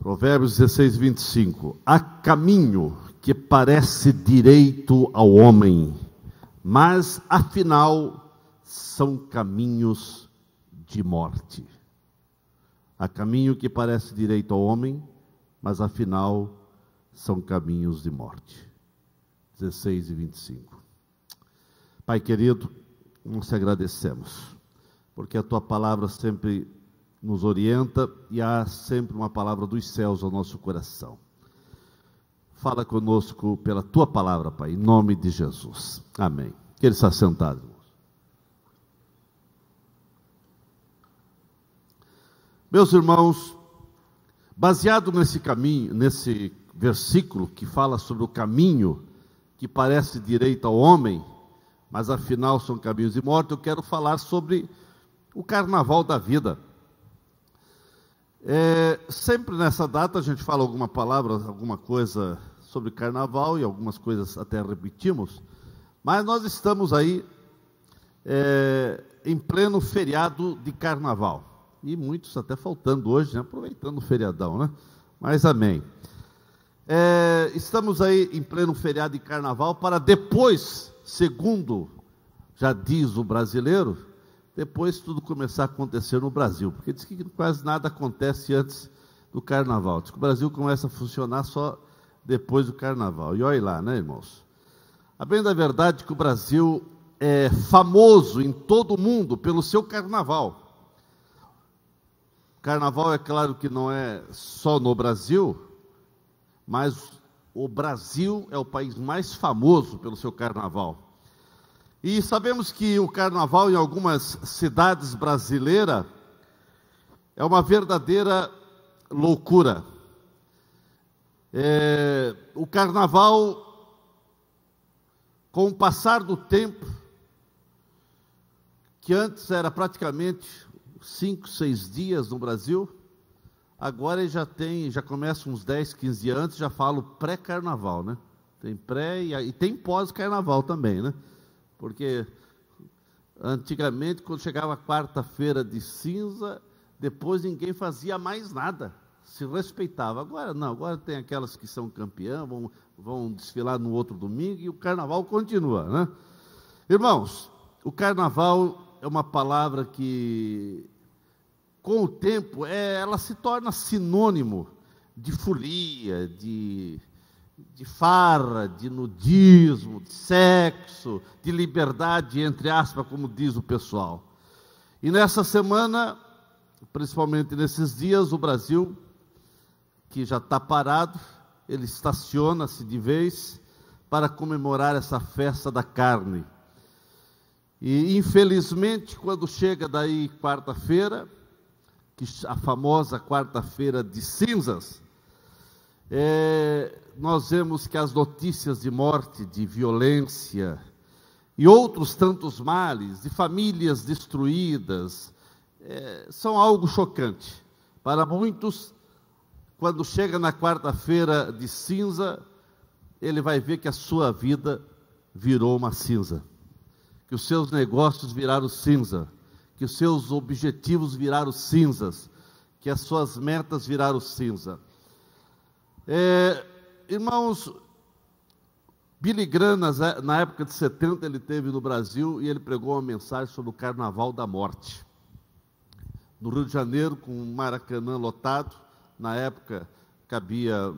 Provérbios 16, 25. Há caminho que parece direito ao homem, mas afinal são caminhos de morte. Há caminho que parece direito ao homem, mas afinal são caminhos de morte. 16 e 25. Pai querido, nós te agradecemos, porque a tua palavra sempre nos orienta e há sempre uma palavra dos céus ao nosso coração. Fala conosco pela tua palavra, Pai, em nome de Jesus. Amém. Que ele está sentado, irmãos. Meus irmãos, baseado nesse caminho, nesse versículo que fala sobre o caminho que parece direito ao homem, mas afinal são caminhos de morte, eu quero falar sobre o carnaval da vida. Sempre nessa data a gente fala alguma palavra, alguma coisa sobre carnaval e algumas coisas até repetimos, mas nós estamos aí em pleno feriado de carnaval, e muitos até faltando hoje, né? Aproveitando o feriadão, né? Mas amém. Estamos aí em pleno feriado de carnaval para depois, segundo já diz o brasileiro, depois tudo começar a acontecer no Brasil, porque diz que quase nada acontece antes do carnaval, diz que o Brasil começa a funcionar só depois do carnaval, e olha lá, né, irmãos? A bem da verdade que o Brasil é famoso em todo o mundo pelo seu carnaval. Carnaval é claro que não é só no Brasil, mas o Brasil é o país mais famoso pelo seu carnaval. E sabemos que o carnaval em algumas cidades brasileiras é uma verdadeira loucura. O carnaval, com o passar do tempo, que antes era praticamente 5, 6 dias no Brasil, agora já começa uns 10, 15 dias antes, já falo pré-carnaval, né? Tem pré e tem pós-carnaval também, né? Porque antigamente, quando chegava a quarta-feira de cinza, depois ninguém fazia mais nada, se respeitava. Agora não, agora tem aquelas que são campeãs, vão desfilar no outro domingo e o carnaval continua, né? Irmãos, o carnaval é uma palavra que, com o tempo, ela se torna sinônimo de folia, de farra, de nudismo, de sexo, de liberdade, entre aspas, como diz o pessoal. E nessa semana, principalmente nesses dias, o Brasil, que já está parado, ele estaciona-se de vez para comemorar essa festa da carne. E infelizmente, quando chega daí quarta-feira, a famosa quarta-feira de cinzas, nós vemos que as notícias de morte, de violência e outros tantos males, de famílias destruídas, são algo chocante. Para muitos, quando chega na quarta-feira de cinza, ele vai ver que a sua vida virou uma cinza, que os seus negócios viraram cinza, que os seus objetivos viraram cinzas, que as suas metas viraram cinza. Irmãos, Billy Graham, na época de 70, ele esteve no Brasil e ele pregou uma mensagem sobre o Carnaval da Morte. No Rio de Janeiro, com o Maracanã lotado, na época cabia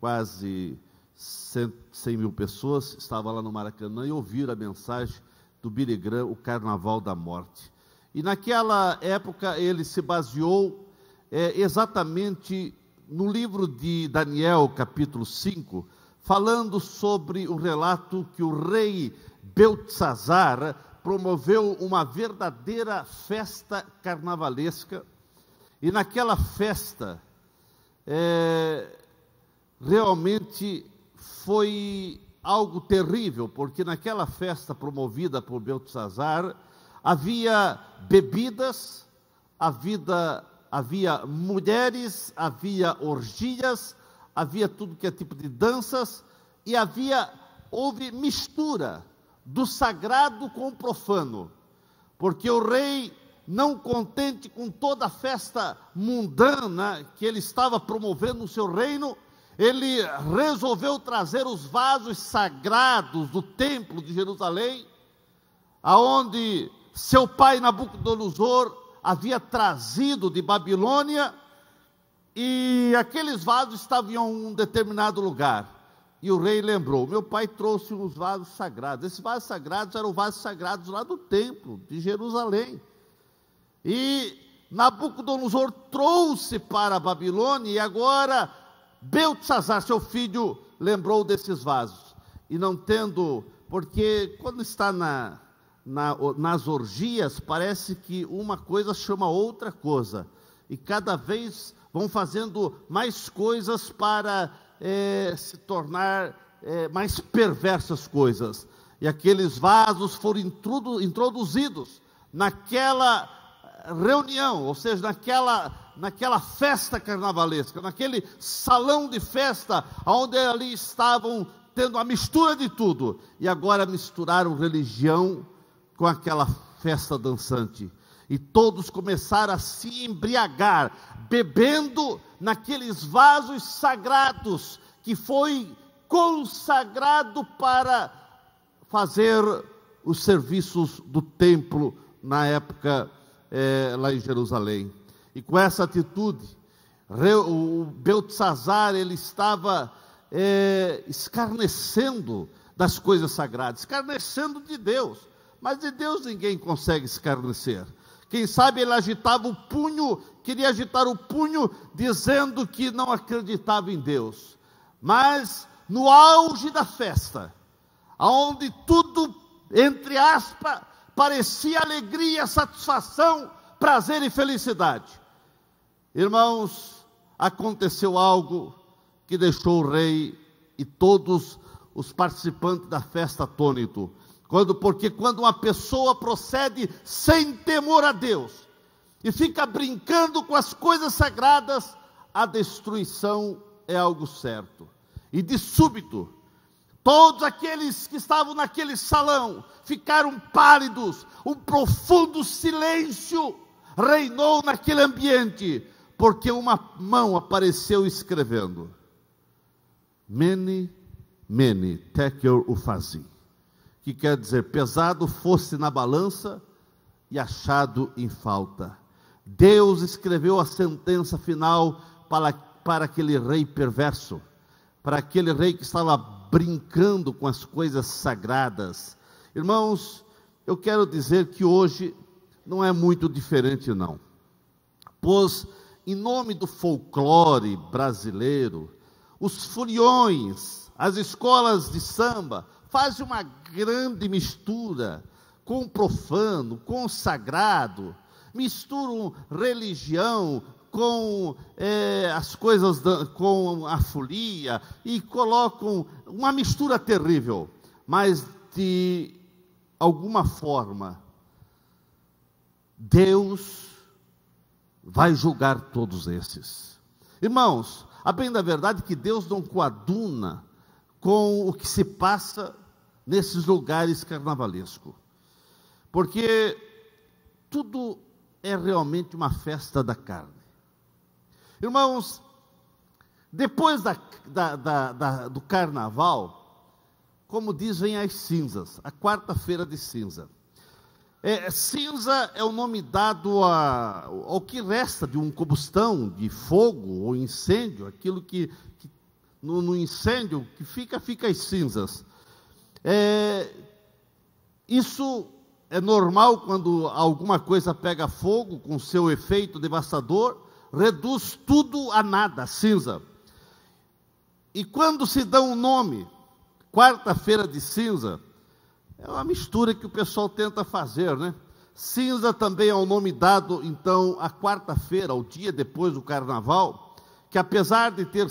quase 100 mil pessoas, estava lá no Maracanã e ouviram a mensagem do Billy Graham, o Carnaval da Morte. E naquela época ele se baseou exatamente no livro de Daniel, capítulo 5, falando sobre o relato que o rei Beltesazar promoveu uma verdadeira festa carnavalesca, e naquela festa, realmente foi algo terrível, porque naquela festa promovida por Beltesazar, havia bebidas, havia mulheres, havia orgias, havia tudo que é tipo de danças, e houve mistura do sagrado com o profano, porque o rei não contente com toda a festa mundana que ele estava promovendo no seu reino, ele resolveu trazer os vasos sagrados do templo de Jerusalém, aonde seu pai Nabucodonosor havia trazido de Babilônia, e aqueles vasos estavam em um determinado lugar. E o rei lembrou: meu pai trouxe uns vasos sagrados. Esses vasos sagrados eram vasos sagrados lá do templo de Jerusalém. E Nabucodonosor trouxe para a Babilônia, e agora Beltesazar, seu filho, lembrou desses vasos. E não tendo, porque quando está nas orgias, parece que uma coisa chama outra coisa. E cada vez vão fazendo mais coisas para se tornar mais perversas coisas. E aqueles vasos foram introduzidos naquela reunião, ou seja, naquela festa carnavalesca, naquele salão de festa, onde ali estavam tendo a mistura de tudo, e agora misturaram religião com aquela festa dançante, e todos começaram a se embriagar, bebendo naqueles vasos sagrados, que foi consagrado para fazer os serviços do templo, na época lá em Jerusalém. E com essa atitude, o Beltesazar, ele estava escarnecendo das coisas sagradas, escarnecendo de Deus, mas de Deus ninguém consegue escarnecer. Quem sabe ele agitava o punho, queria agitar o punho, dizendo que não acreditava em Deus, mas no auge da festa, onde tudo, entre aspas, parecia alegria, satisfação, prazer e felicidade, irmãos, aconteceu algo que deixou o rei e todos os participantes da festa atônitos. Porque quando uma pessoa procede sem temor a Deus e fica brincando com as coisas sagradas, a destruição é algo certo. E de súbito, todos aqueles que estavam naquele salão ficaram pálidos, um profundo silêncio reinou naquele ambiente, porque uma mão apareceu escrevendo: Mene, Mene, Tekel Ufazi, que quer dizer, pesado fosse na balança e achado em falta. Deus escreveu a sentença final para aquele rei perverso, para aquele rei que estava brincando com as coisas sagradas. Irmãos, eu quero dizer que hoje não é muito diferente não, pois em nome do folclore brasileiro, os foliões, as escolas de samba, fazem uma grande mistura com o profano, com o sagrado, misturam religião com as coisas, com a folia, e colocam uma mistura terrível, mas de alguma forma, Deus vai julgar todos esses. Irmãos, a bem da verdade que Deus não coaduna com o que se passa nesses lugares carnavalescos, porque tudo é realmente uma festa da carne. Irmãos, depois do carnaval, como dizem as cinzas, a quarta-feira de cinza. Cinza é o nome dado ao que resta de um combustão, de fogo ou incêndio, aquilo que no incêndio que fica as cinzas. Isso é normal quando alguma coisa pega fogo, com seu efeito devastador, reduz tudo a nada, cinza. E quando se dá um nome, quarta-feira de cinza, é uma mistura que o pessoal tenta fazer, né? Cinza também é o nome dado, então, à quarta-feira, ao dia depois do carnaval, que apesar de ter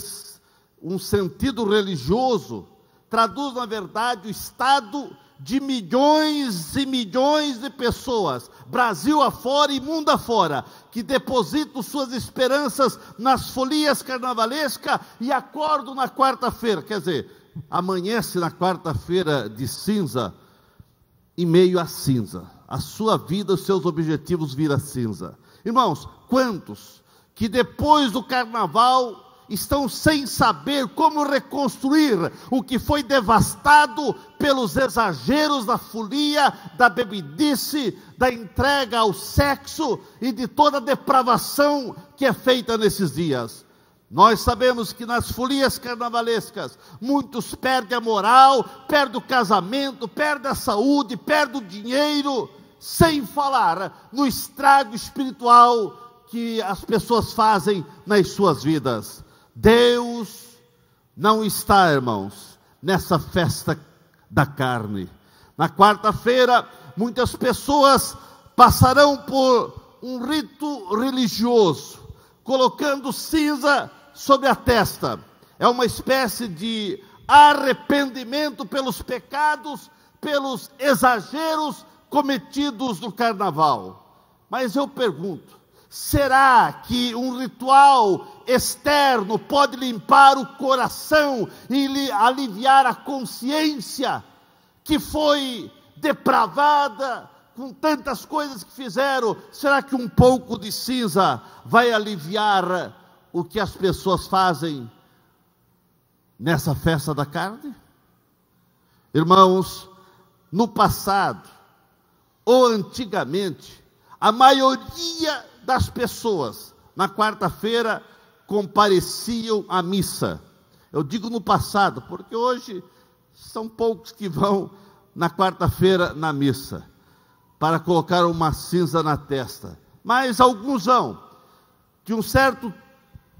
um sentido religioso, traduz, na verdade, o estado de milhões e milhões de pessoas, Brasil afora e mundo afora, que depositam suas esperanças nas folias carnavalescas e acordam na quarta-feira, quer dizer, amanhece na quarta-feira de cinza, em meio à cinza. a sua vida, os seus objetivos vira cinza. Irmãos, quantos que depois do carnaval estão sem saber como reconstruir o que foi devastado pelos exageros da folia, da bebidice, da entrega ao sexo e de toda a depravação que é feita nesses dias. Nós sabemos que nas folias carnavalescas, muitos perdem a moral, perdem o casamento, perdem a saúde, perdem o dinheiro, sem falar no estrago espiritual que as pessoas fazem nas suas vidas. Deus não está, irmãos, nessa festa da carne. Na quarta-feira, muitas pessoas passarão por um rito religioso, colocando cinza sobre a testa. É uma espécie de arrependimento pelos pecados, pelos exageros cometidos no carnaval. Mas eu pergunto, será que um ritual externo pode limpar o coração e aliviar a consciência que foi depravada com tantas coisas que fizeram? Será que um pouco de cinza vai aliviar o que as pessoas fazem nessa festa da carne? Irmãos, no passado ou antigamente, a maioria das pessoas na quarta-feira compareciam à missa. Eu digo no passado, porque hoje são poucos que vão na quarta-feira na missa, para colocar uma cinza na testa. Mas alguns vão, de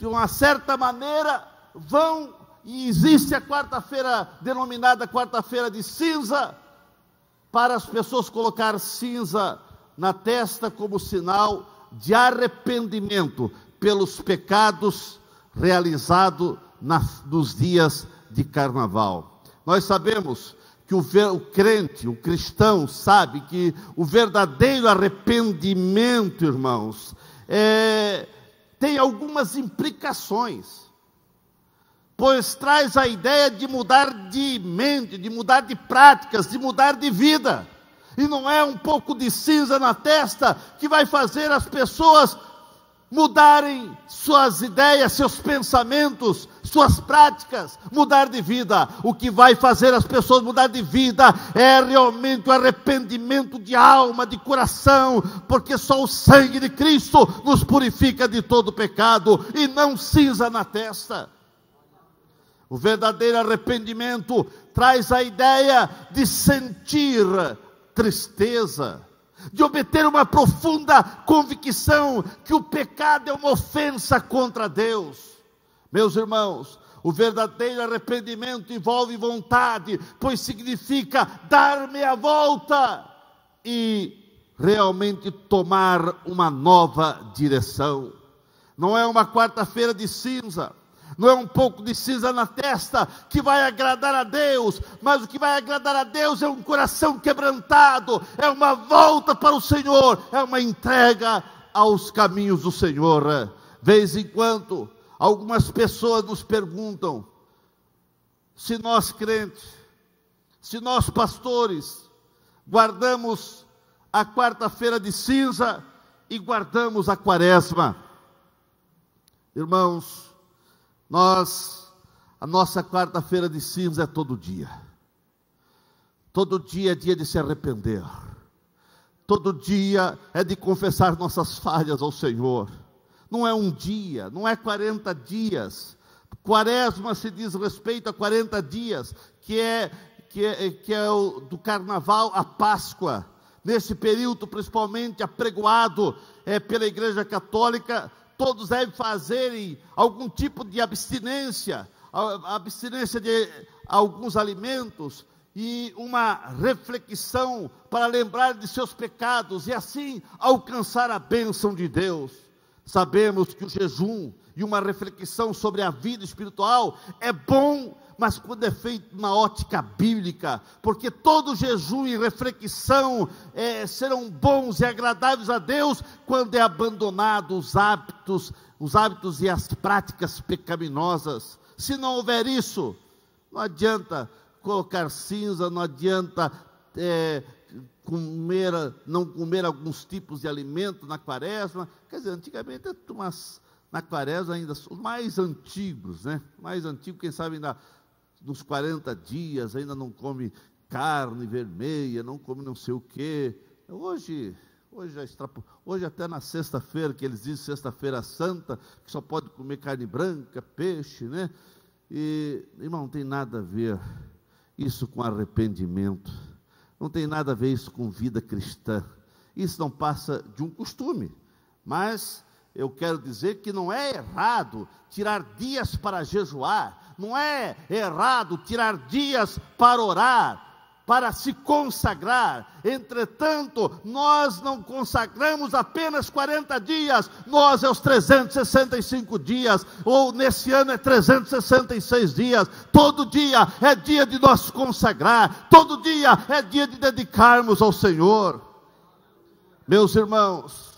uma certa maneira, vão, e existe a quarta-feira, denominada quarta-feira de cinza, para as pessoas colocar cinza na testa como sinal de arrependimento pelos pecados realizados nos dias de carnaval. Nós sabemos que o crente, o cristão, sabe que o verdadeiro arrependimento, irmãos, tem algumas implicações, pois traz a ideia de mudar de mente, de mudar de práticas, de mudar de vida. E não é um pouco de cinza na testa que vai fazer as pessoas mudarem suas ideias, seus pensamentos, suas práticas, mudar de vida. O que vai fazer as pessoas mudar de vida é realmente o arrependimento de alma, de coração, porque só o sangue de Cristo nos purifica de todo pecado, e não cinza na testa. O verdadeiro arrependimento traz a ideia de sentir tristeza, de obter uma profunda convicção que o pecado é uma ofensa contra Deus. Meus irmãos, o verdadeiro arrependimento envolve vontade, pois significa dar meia volta e realmente tomar uma nova direção. Não é uma quarta-feira de cinza, não é um pouco de cinza na testa que vai agradar a Deus, mas o que vai agradar a Deus é um coração quebrantado, é uma volta para o Senhor, é uma entrega aos caminhos do Senhor. Vez em quando, algumas pessoas nos perguntam se nós crentes, se nós pastores, guardamos a quarta-feira de cinza e guardamos a quaresma. Irmãos, a nossa quarta-feira de cinza é todo dia. Todo dia é dia de se arrepender. Todo dia é de confessar nossas falhas ao Senhor. Não é um dia, não é 40 dias. Quaresma se diz respeito a 40 dias, que é do carnaval à Páscoa. Nesse período, principalmente apregoado pela Igreja Católica, todos devem fazerem algum tipo de abstinência de alguns alimentos e uma reflexão para lembrar de seus pecados e assim alcançar a bênção de Deus. Sabemos que o jejum e uma reflexão sobre a vida espiritual é bom, mas quando é feito na ótica bíblica, porque todo jejum e reflexão serão bons e agradáveis a Deus quando é abandonado os hábitos e as práticas pecaminosas. Se não houver isso, não adianta colocar cinza, não adianta não comer alguns tipos de alimento na quaresma. Quer dizer, antigamente, na quaresma ainda, os mais antigos, né? Mais antigos, quem sabe ainda nos 40 dias, ainda não come carne vermelha, não come não sei o quê. Hoje até na sexta-feira, que eles dizem sexta-feira santa, que só pode comer carne branca, peixe, né? E, irmão, não tem nada a ver isso com arrependimento, não tem nada a ver isso com vida cristã. Isso não passa de um costume, mas eu quero dizer que não é errado tirar dias para jejuar, não é errado tirar dias para orar, para se consagrar. Entretanto, nós não consagramos apenas 40 dias, nós é os 365 dias, ou nesse ano é 366 dias, todo dia é dia de nós consagrar, todo dia é dia de dedicarmos ao Senhor. Meus irmãos,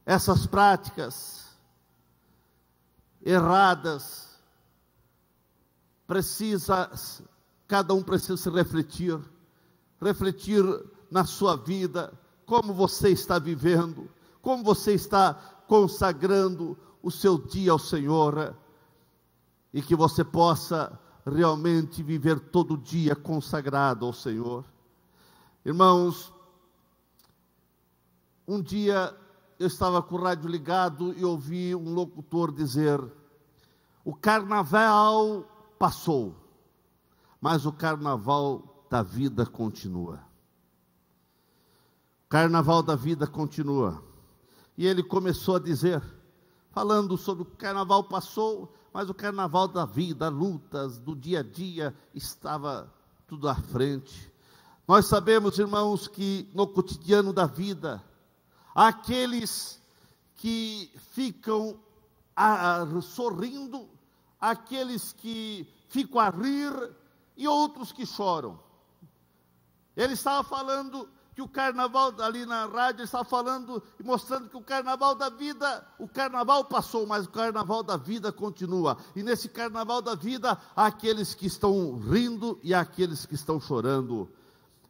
essas práticas erradas, cada um precisa se refletir na sua vida, como você está vivendo, como você está consagrando o seu dia ao Senhor, e que você possa realmente viver todo dia consagrado ao Senhor. Irmãos, um dia eu estava com o rádio ligado e ouvi um locutor dizer: o carnaval passou, mas o carnaval da vida continua. O carnaval da vida continua. E ele começou a dizer, falando sobre o carnaval passou, mas o carnaval da vida, lutas do dia a dia, estava tudo à frente. Nós sabemos, irmãos, que no cotidiano da vida, há aqueles que ficam sorrindo, aqueles que ficam a rir, e outros que choram. Ele estava falando que o carnaval, ali na rádio, ele estava falando e mostrando que o carnaval da vida, o carnaval passou, mas o carnaval da vida continua. E nesse carnaval da vida, há aqueles que estão rindo e há aqueles que estão chorando.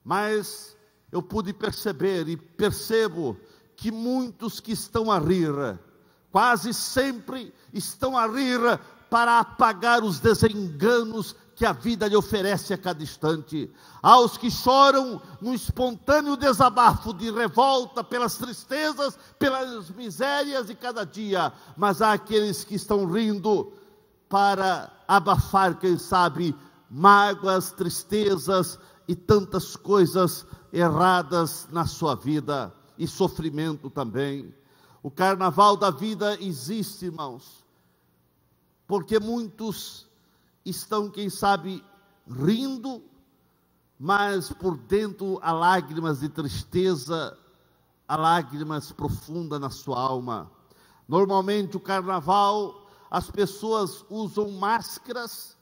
Mas eu pude perceber e percebo que muitos que estão a rir, quase sempre estão a rir para apagar os desenganos que a vida lhe oferece a cada instante. Há os que choram no espontâneo desabafo de revolta pelas tristezas, pelas misérias de cada dia, mas há aqueles que estão rindo para abafar, quem sabe, mágoas, tristezas e tantas coisas erradas na sua vida, e sofrimento também. O carnaval da vida existe, irmãos, porque muitos estão, quem sabe, rindo, mas por dentro há lágrimas de tristeza, há lágrimas profundas na sua alma. Normalmente o carnaval, as pessoas usam máscaras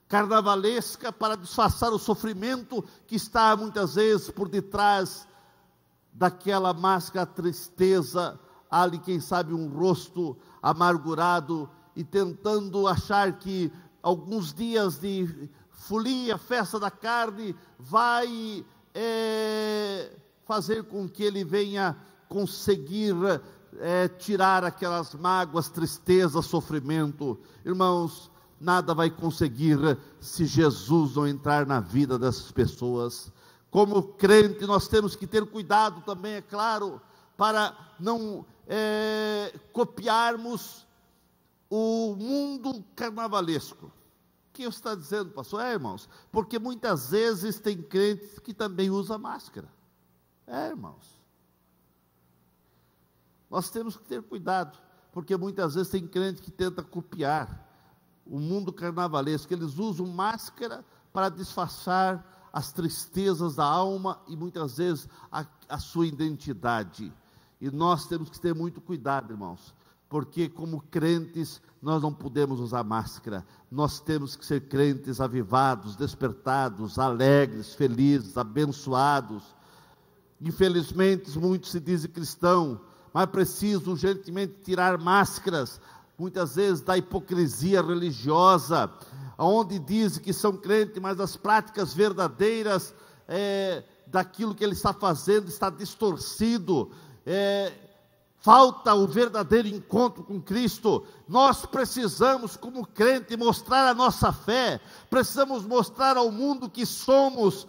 carnavalescas para disfarçar o sofrimento que está muitas vezes por detrás daquela máscara, tristeza. Há ali, quem sabe, um rosto amargurado e tentando achar que alguns dias de folia, festa da carne, vai fazer com que ele venha conseguir tirar aquelas mágoas, tristeza, sofrimento. Irmãos, nada vai conseguir se Jesus não entrar na vida dessas pessoas. Como crente, nós temos que ter cuidado também, é claro, para não copiarmos o mundo carnavalesco. O que você está dizendo, pastor? Irmãos, porque muitas vezes tem crentes que também usam máscara. Irmãos, nós temos que ter cuidado, porque muitas vezes tem crente que tenta copiar o mundo carnavalesco. Eles usam máscara para disfarçar as tristezas da alma e muitas vezes a sua identidade. E nós temos que ter muito cuidado, irmãos, porque como crentes nós não podemos usar máscara. Nós temos que ser crentes avivados, despertados, alegres, felizes, abençoados. Infelizmente muitos se dizem cristão, mas precisam urgentemente tirar máscaras, muitas vezes da hipocrisia religiosa, onde dizem que são crentes, mas as práticas verdadeiras daquilo que ele está fazendo está distorcido, falta o verdadeiro encontro com Cristo. Nós precisamos, como crente, mostrar a nossa fé, precisamos mostrar ao mundo que somos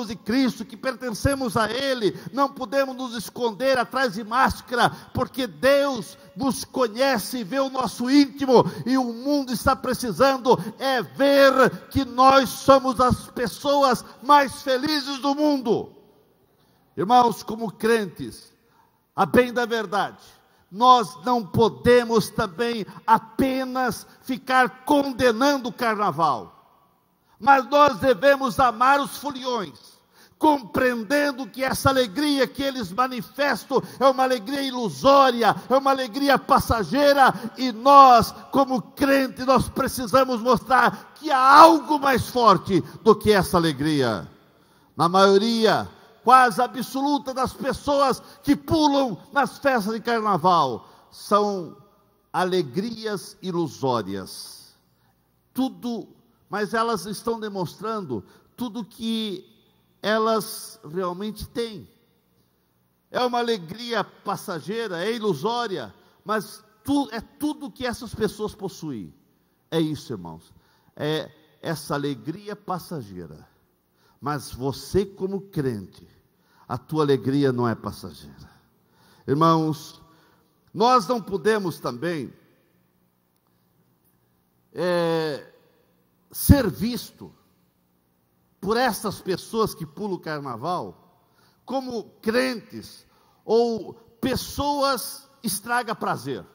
de Cristo, que pertencemos a Ele. Não podemos nos esconder atrás de máscara, porque Deus nos conhece e vê o nosso íntimo, e o mundo está precisando ver que nós somos as pessoas mais felizes do mundo. Irmãos, como crentes, a bem da verdade, nós não podemos também apenas ficar condenando o carnaval, mas nós devemos amar os foliões, compreendendo que essa alegria que eles manifestam é uma alegria ilusória, é uma alegria passageira, e nós, como crentes, nós precisamos mostrar que há algo mais forte do que essa alegria. Na maioria, quase absoluta, das pessoas que pulam nas festas de carnaval, são alegrias ilusórias, mas elas estão demonstrando tudo que elas realmente têm. É uma alegria passageira, é ilusória, mas é tudo que essas pessoas possuem. É isso, irmãos, é essa alegria passageira. Mas você, como crente, a tua alegria não é passageira. Irmãos, nós não podemos também ser visto por essas pessoas que pulam o carnaval como crentes ou pessoas estraga prazer,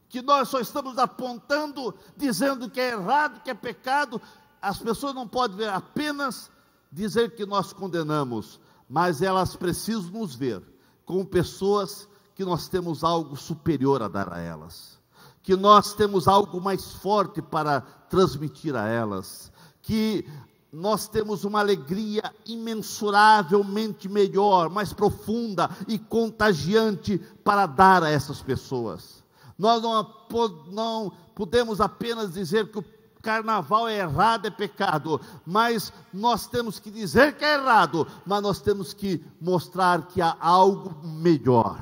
que nós só estamos apontando, dizendo que é errado, que é pecado. As pessoas não podem ver, apenas dizer que nós condenamos, mas elas precisam nos ver como pessoas que nós temos algo superior a dar a elas, que nós temos algo mais forte para transmitir a elas, que nós temos uma alegria imensuravelmente melhor, mais profunda e contagiante para dar a essas pessoas. Nós não podemos apenas dizer que o carnaval é errado, é pecado, mas nós temos que dizer que é errado, mas nós temos que mostrar que há algo melhor,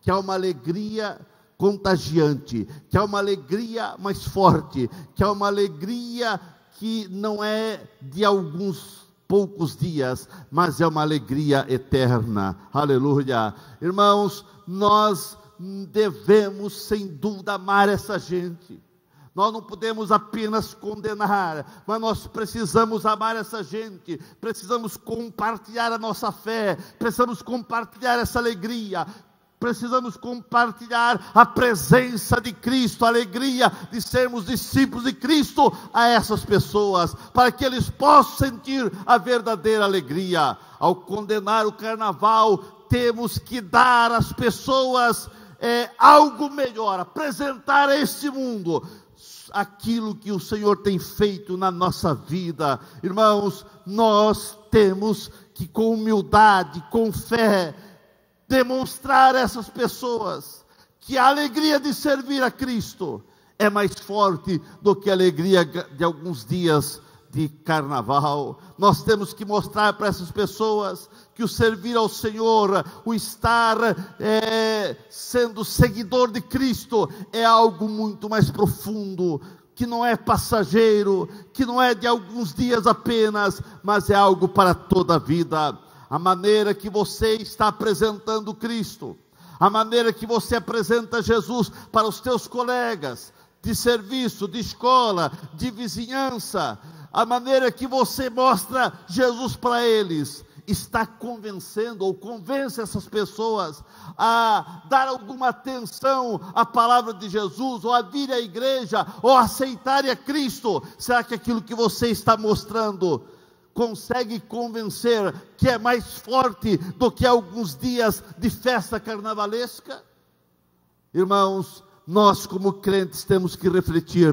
que há uma alegria contagiante, que é uma alegria mais forte, que é uma alegria que não é de alguns poucos dias, mas é uma alegria eterna. Aleluia. Irmãos, nós devemos sem dúvida amar essa gente. Nós não podemos apenas condenar, mas nós precisamos amar essa gente, precisamos compartilhar a nossa fé, precisamos compartilhar essa alegria, precisamos compartilhar a presença de Cristo, a alegria de sermos discípulos de Cristo a essas pessoas, para que eles possam sentir a verdadeira alegria. Ao condenar o carnaval, temos que dar às pessoas algo melhor, apresentar a esse mundo aquilo que o Senhor tem feito na nossa vida. Irmãos, nós temos que, com humildade, com fé, demonstrar a essas pessoas que a alegria de servir a Cristo é mais forte do que a alegria de alguns dias de carnaval. Nós temos que mostrar para essas pessoas que o servir ao Senhor, o estar sendo seguidor de Cristo, é algo muito mais profundo, que não é passageiro, que não é de alguns dias apenas, mas é algo para toda a vida. A maneira que você está apresentando Cristo, a maneira que você apresenta Jesus para os teus colegas de serviço, de escola, de vizinhança, a maneira que você mostra Jesus para eles, está convencendo ou convence essas pessoas a dar alguma atenção à palavra de Jesus, ou a vir à igreja, ou a aceitarem a Cristo. Será que aquilo que você está mostrando consegue convencer que é mais forte do que alguns dias de festa carnavalesca? Irmãos, nós como crentes temos que refletir,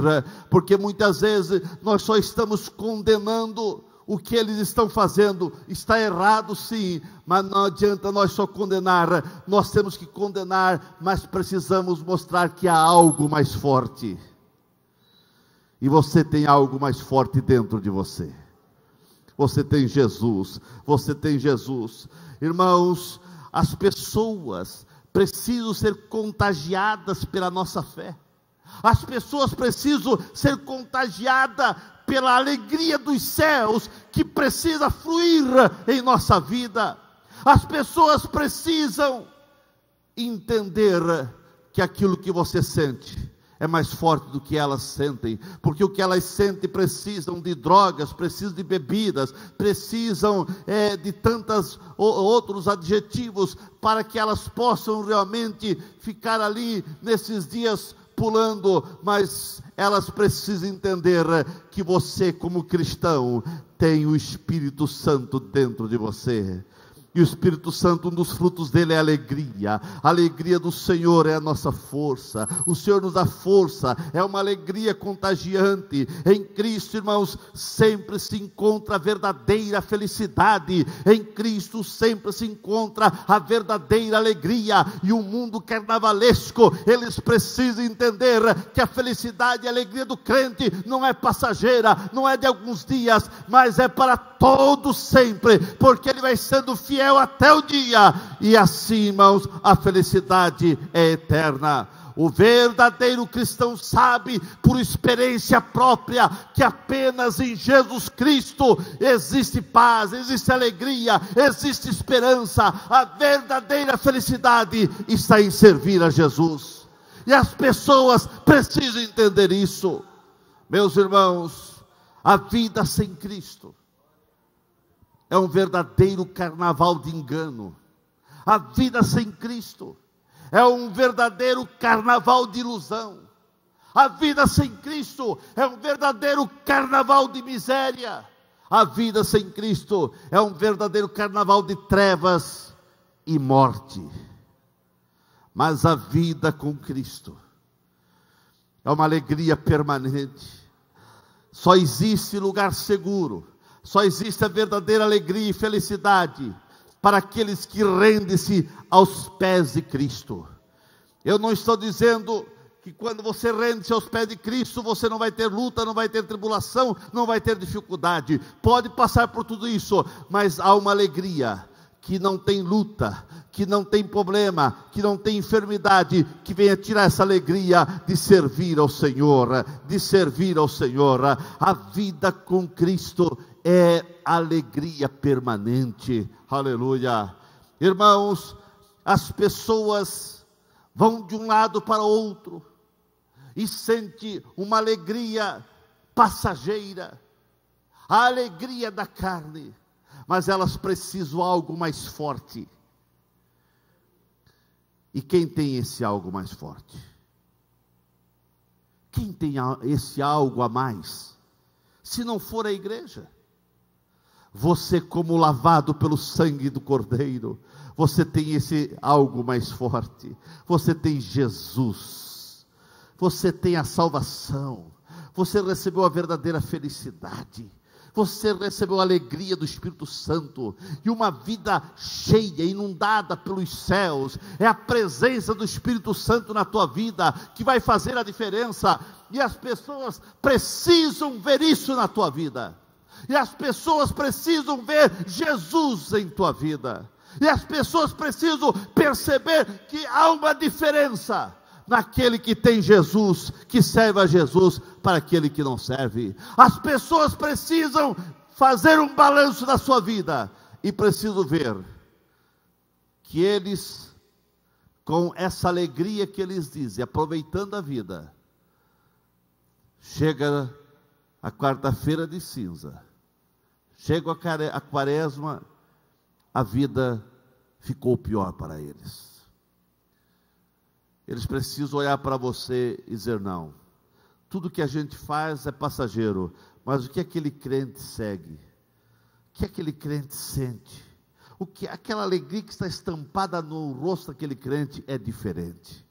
porque muitas vezes nós só estamos condenando o que eles estão fazendo. Está errado sim, mas não adianta nós só condenar, nós temos que condenar, mas precisamos mostrar que há algo mais forte, e você tem algo mais forte dentro de você. Você tem Jesus, você tem Jesus. Irmãos, as pessoas precisam ser contagiadas pela nossa fé. As pessoas precisam ser contagiadas pela alegria dos céus que precisa fluir em nossa vida. As pessoas precisam entender que aquilo que você sente é mais forte do que elas sentem, porque o que elas sentem precisam de drogas, precisam de bebidas, precisam de tantos outros adjetivos, para que elas possam realmente ficar ali nesses dias pulando, mas elas precisam entender que você, como cristão, tem o Espírito Santo dentro de você. E o Espírito Santo, um dos frutos dele é a alegria. A alegria do Senhor é a nossa força. O Senhor nos dá força, é uma alegria contagiante. Em Cristo, irmãos, sempre se encontra a verdadeira felicidade. Em Cristo sempre se encontra a verdadeira alegria. E o mundo carnavalesco, eles precisam entender que a felicidade e a alegria do crente não é passageira, não é de alguns dias, mas é para todos sempre, porque ele vai sendo fiel até o dia, e assim, irmãos, a felicidade é eterna. O verdadeiro cristão sabe, por experiência própria, que apenas em Jesus Cristo existe paz, existe alegria, existe esperança. A verdadeira felicidade está em servir a Jesus, e as pessoas precisam entender isso. Meus irmãos, a vida sem Cristo é um verdadeiro carnaval de engano. A vida sem Cristo é um verdadeiro carnaval de ilusão. A vida sem Cristo é um verdadeiro carnaval de miséria. A vida sem Cristo é um verdadeiro carnaval de trevas e morte. Mas a vida com Cristo é uma alegria permanente. Só existe lugar seguro, só existe a verdadeira alegria e felicidade para aqueles que rendem-se aos pés de Cristo. Eu não estou dizendo que quando você rende-se aos pés de Cristo, você não vai ter luta, não vai ter tribulação, não vai ter dificuldade. Pode passar por tudo isso, mas há uma alegria que não tem luta, que não tem problema, que não tem enfermidade, que venha tirar essa alegria de servir ao Senhor, de servir ao Senhor. A vida com Cristo é alegria permanente. Aleluia. Irmãos, as pessoas vão de um lado para o outro e sentem uma alegria passageira, a alegria da carne, mas elas precisam de algo mais forte. E quem tem esse algo mais forte? Quem tem esse algo a mais? Se não for a igreja. Você, como lavado pelo sangue do Cordeiro, você tem esse algo mais forte. Você tem Jesus, você tem a salvação, você recebeu a verdadeira felicidade, você recebeu a alegria do Espírito Santo, e uma vida cheia, inundada pelos céus. É a presença do Espírito Santo na tua vida que vai fazer a diferença, e as pessoas precisam ver isso na tua vida. E as pessoas precisam ver Jesus em tua vida. E as pessoas precisam perceber que há uma diferença naquele que tem Jesus, que serve a Jesus, para aquele que não serve. As pessoas precisam fazer um balanço da sua vida e precisam ver que eles, com essa alegria que eles dizem, aproveitando a vida, chega a quarta-feira de cinza, chega a quaresma, a vida ficou pior para eles. Eles precisam olhar para você e dizer: não, tudo que a gente faz é passageiro, mas o que aquele crente segue, o que aquele crente sente, o que aquela alegria que está estampada no rosto daquele crente é diferente.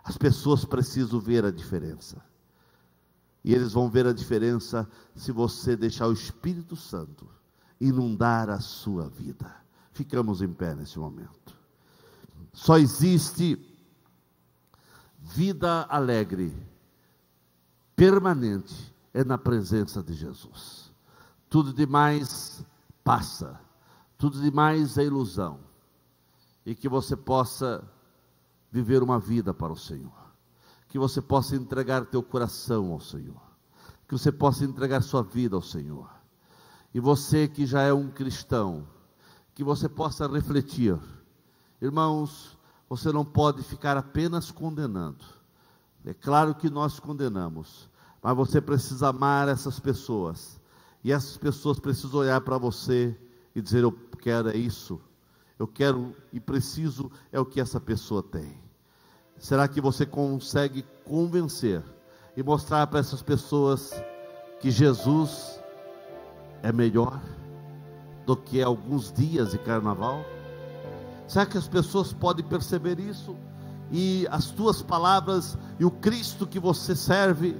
As pessoas precisam ver a diferença. E eles vão ver a diferença se você deixar o Espírito Santo inundar a sua vida. Ficamos em pé nesse momento. Só existe vida alegre, permanente, é na presença de Jesus. tudo demais passa, tudo demais é ilusão, e que você possa viver uma vida para o Senhor, que você possa entregar teu coração ao Senhor, que você possa entregar sua vida ao Senhor, e você que já é um cristão, que você possa refletir. Irmãos, você não pode ficar apenas condenando. É claro que nós condenamos, mas você precisa amar essas pessoas, e essas pessoas precisam olhar para você e dizer: eu quero é isso, eu quero e preciso é o que essa pessoa tem. Será que você consegue convencer e mostrar para essas pessoas que Jesus é melhor do que alguns dias de carnaval? Será que as pessoas podem perceber isso? E as tuas palavras e o Cristo que você serve,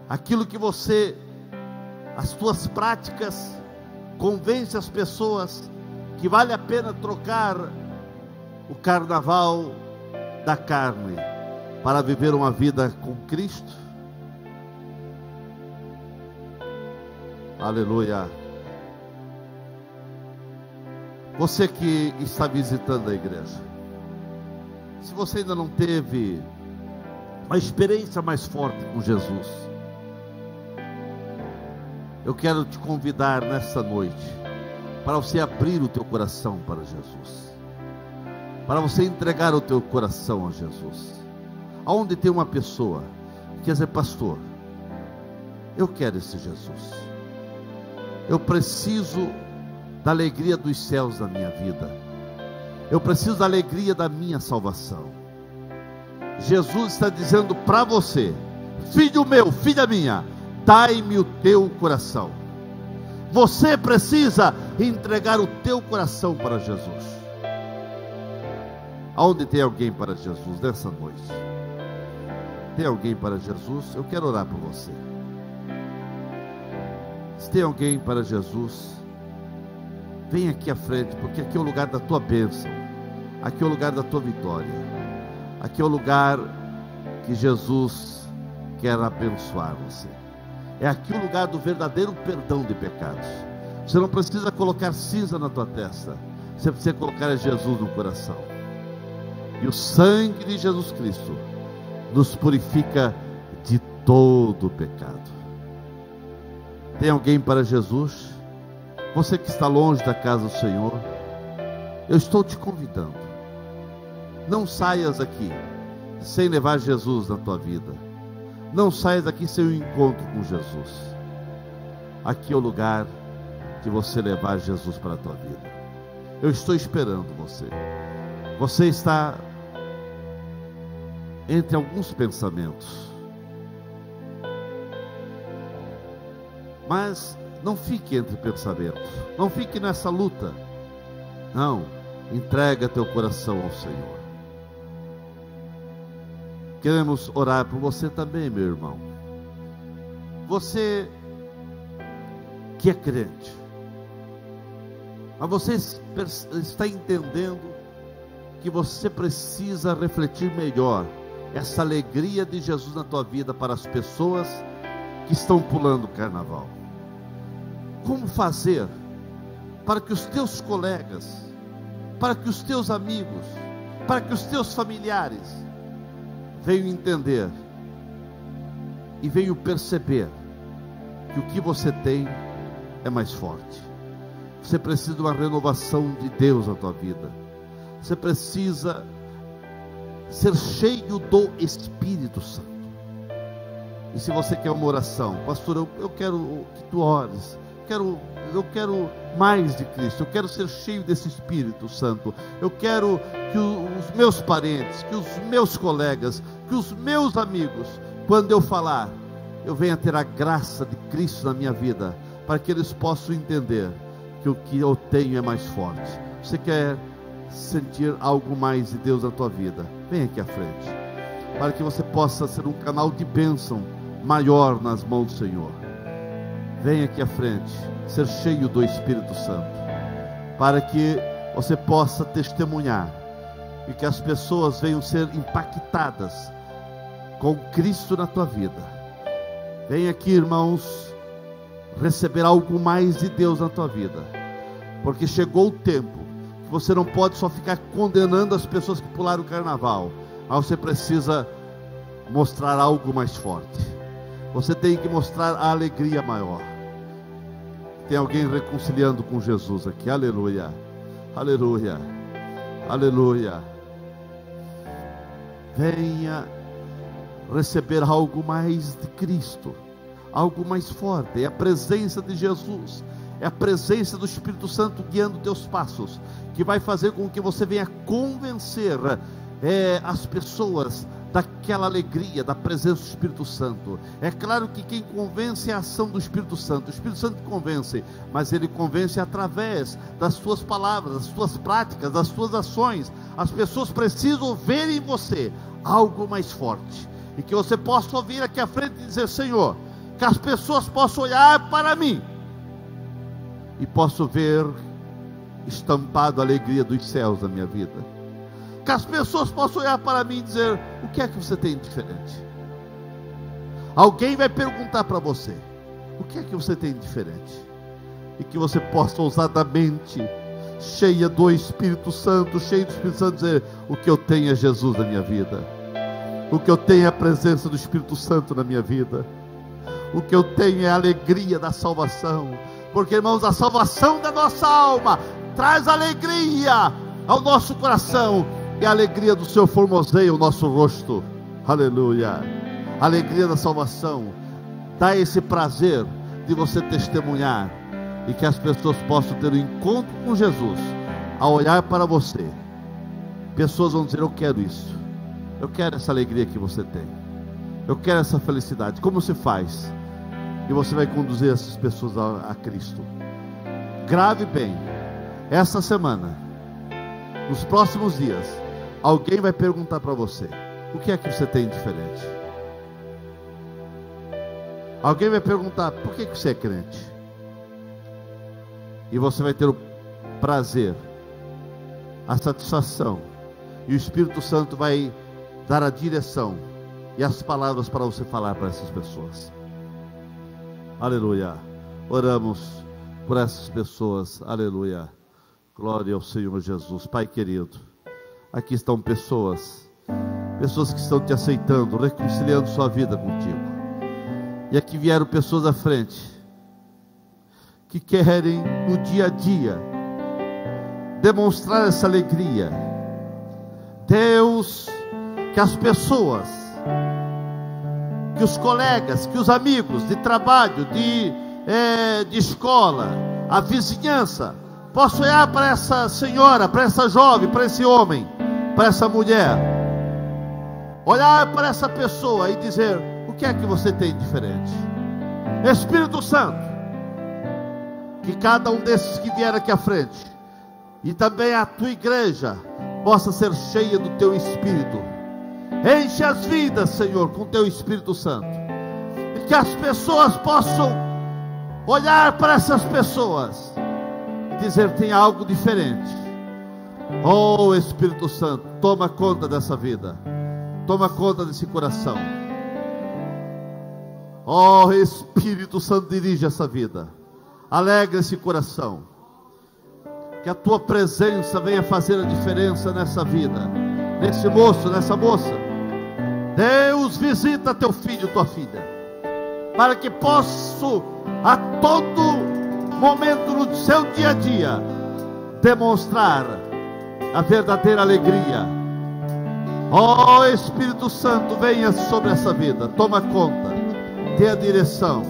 aquilo que você, as tuas práticas, convence as pessoas que vale a pena trocar o carnaval da carne para viver uma vida com Cristo? Aleluia. Você que está visitando a igreja, se você ainda não teve uma experiência mais forte com Jesus, eu quero te convidar nessa noite para você abrir o teu coração para Jesus, para você entregar o teu coração a Jesus. Aonde tem uma pessoa que quer dizer: pastor, eu quero esse Jesus, eu preciso da alegria dos céus na minha vida, eu preciso da alegria da minha salvação. Jesus está dizendo para você: filho meu, filha minha, dai-me o teu coração. Você precisa entregar o teu coração para Jesus. Aonde tem alguém para Jesus nessa noite? Tem alguém para Jesus? Eu quero orar por você. Se tem alguém para Jesus, vem aqui à frente, porque aqui é o lugar da tua bênção, aqui é o lugar da tua vitória, aqui é o lugar que Jesus quer abençoar você. É aqui o lugar do verdadeiro perdão de pecados. Você não precisa colocar cinza na tua testa, você precisa colocar Jesus no coração, e o sangue de Jesus Cristo nos purifica de todo o pecado. Tem alguém para Jesus? Você que está longe da casa do Senhor, eu estou te convidando. Não saias daqui sem levar Jesus na tua vida. Não saias daqui sem um encontro com Jesus. Aqui é o lugar de você levar Jesus para a tua vida. Eu estou esperando você. Você está entre alguns pensamentos, mas não fique entre pensamentos, não fique nessa luta. Não, entrega teu coração ao Senhor. Queremos orar por você também, meu irmão. Você que é crente, mas você está entendendo que você precisa refletir melhor essa alegria de Jesus na tua vida para as pessoas que estão pulando o carnaval. Como fazer para que os teus colegas, para que os teus amigos, para que os teus familiares venham entender e venham perceber que o que você tem é mais forte. Você precisa de uma renovação de Deus na tua vida. Você precisa ser cheio do Espírito Santo. E se você quer uma oração: pastor, eu quero que tu ores, eu quero mais de Cristo, eu quero ser cheio desse Espírito Santo, eu quero que os meus parentes, que os meus colegas, que os meus amigos, quando eu falar, eu venha ter a graça de Cristo na minha vida, para que eles possam entender que o que eu tenho é mais forte. Você quer sentir algo mais de Deus na tua vida? Vem aqui à frente, para que você possa ser um canal de bênção maior nas mãos do Senhor. Vem aqui à frente, ser cheio do Espírito Santo, para que você possa testemunhar e que as pessoas venham ser impactadas com Cristo na tua vida. Vem aqui, irmãos, receber algo mais de Deus na tua vida, porque chegou o tempo que você não pode só ficar condenando as pessoas que pularam o carnaval, mas você precisa mostrar algo mais forte. Você tem que mostrar a alegria maior. Tem alguém reconciliando com Jesus aqui, aleluia, aleluia, aleluia. Venha receber algo mais de Cristo, algo mais forte. É a presença de Jesus, é a presença do Espírito Santo guiando teus passos, que vai fazer com que você venha convencer as pessoas daquela alegria, da presença do Espírito Santo. É claro que quem convence é a ação do Espírito Santo. O Espírito Santo convence, mas ele convence através das suas palavras, das suas práticas, das suas ações. As pessoas precisam ver em você algo mais forte, e que você possa ouvir aqui à frente e dizer: Senhor, que as pessoas possam olhar para mim e possam ver estampado a alegria dos céus na minha vida. Que as pessoas possam olhar para mim e dizer: o que é que você tem de diferente? Alguém vai perguntar para você: o que é que você tem de diferente? E que você possa ousadamente, cheia do Espírito Santo, cheio do Espírito Santo, dizer: o que eu tenho é Jesus na minha vida, o que eu tenho é a presença do Espírito Santo na minha vida, o que eu tenho é a alegria da salvação. Porque, irmãos, a salvação da nossa alma traz alegria ao nosso coração, e a alegria do Senhor formoseia o nosso rosto, aleluia. A alegria da salvação dá esse prazer de você testemunhar, e que as pessoas possam ter um encontro com Jesus. Ao olhar para você, pessoas vão dizer: eu quero isso, eu quero essa alegria que você tem, eu quero essa felicidade. Como se faz? E você vai conduzir essas pessoas a Cristo. Grave bem, essa semana, nos próximos dias, alguém vai perguntar para você: o que é que você tem diferente? Alguém vai perguntar: por que você é crente? E você vai ter o prazer, a satisfação, e o Espírito Santo vai dar a direção e as palavras para você falar para essas pessoas. Aleluia. Oramos por essas pessoas, aleluia. Glória ao Senhor Jesus. Pai querido, aqui estão pessoas que estão te aceitando, reconciliando sua vida contigo. E aqui vieram pessoas à frente, que querem no dia a dia demonstrar essa alegria. Deus, que as pessoas, que os colegas, que os amigos de trabalho, de escola, a vizinhança, possam olhar para essa senhora, para essa jovem, para esse homem, para essa mulher, olhar para essa pessoa e dizer: o que é que você tem diferente? Espírito Santo, que cada um desses que vier aqui à frente, e também a tua igreja, possa ser cheia do teu Espírito. Enche as vidas, Senhor, com teu Espírito Santo, e que as pessoas possam olhar para essas pessoas e dizer: tem algo diferente. Oh Espírito Santo, toma conta dessa vida, toma conta desse coração. Oh Espírito Santo, dirige essa vida, alegra esse coração, que a tua presença venha fazer a diferença nessa vida, nesse moço, nessa moça. Deus, visita teu filho, tua filha, para que possa a todo momento no seu dia a dia demonstrar a verdadeira alegria. Oh Espírito Santo, venha sobre essa vida, toma conta, dê a direção,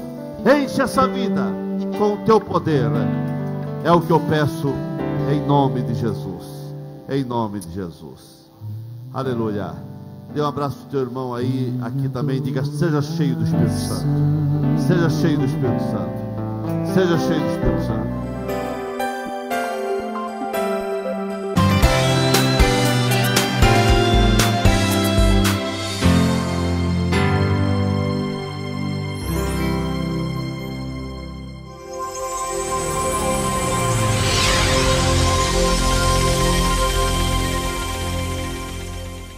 enche essa vida com o teu poder. É o que eu peço em nome de Jesus, em nome de Jesus, aleluia. Dê um abraço ao teu irmão aí, aqui também, diga: seja cheio do Espírito Santo, seja cheio do Espírito Santo, seja cheio do Espírito Santo.